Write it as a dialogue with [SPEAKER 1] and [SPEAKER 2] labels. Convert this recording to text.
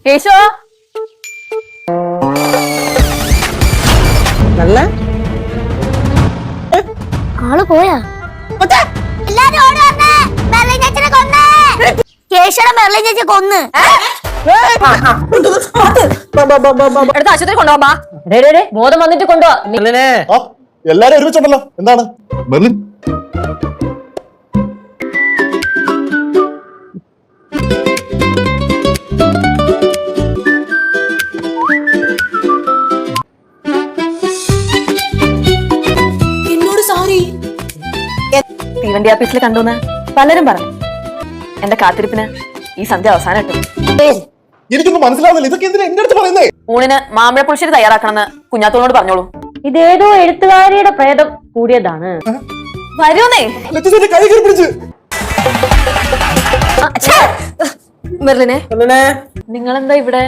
[SPEAKER 1] യേശോ
[SPEAKER 2] നല്ല
[SPEAKER 3] ആള് പോയാ കേശവനെ മെർലിൻ ചേച്ചി കൊന്ന്
[SPEAKER 1] എടുത്ത് ആശുപത്രി കൊണ്ടുപോകാ ബോധം വന്നിട്ട് കൊണ്ടുപോവാ.
[SPEAKER 4] ആ, എല്ലാരും ഒരുമിച്ചുണ്ടല്ലോ. എന്താണ് മെർലിൻ?
[SPEAKER 1] എന്നോട് സോറി. തീവണ്ടി ആഫീസിൽ കണ്ടുന്ന് പലരും പറഞ്ഞു. എന്റെ കാത്തിരിപ്പിന് ഈ സന്ധ്യ അവസാനം ഇട്ടു.
[SPEAKER 4] എനിക്കൊന്നും മനസ്സിലാവുന്നില്ല. ഇതൊക്കെ എന്തിനാ എന്റെ അടുത്ത് പറയുന്നേ?
[SPEAKER 1] ഊണിന് മാമ്പഴ പുളിശ്ശേരി തയ്യാറാക്കണമെന്ന് കുഞ്ഞാത്തോനോട് പറഞ്ഞോളൂ.
[SPEAKER 5] ഇതേതോ എഴുത്തുകാരിയുടെ പ്രേതം കൂടിയതാണ്.
[SPEAKER 1] വരൂന്നേ.
[SPEAKER 4] ലച്ചുവിന്റെ കൈ കയറി പിടിച്ച്.
[SPEAKER 1] മെർലിനെ, നിങ്ങളെന്താ ഇവിടെ?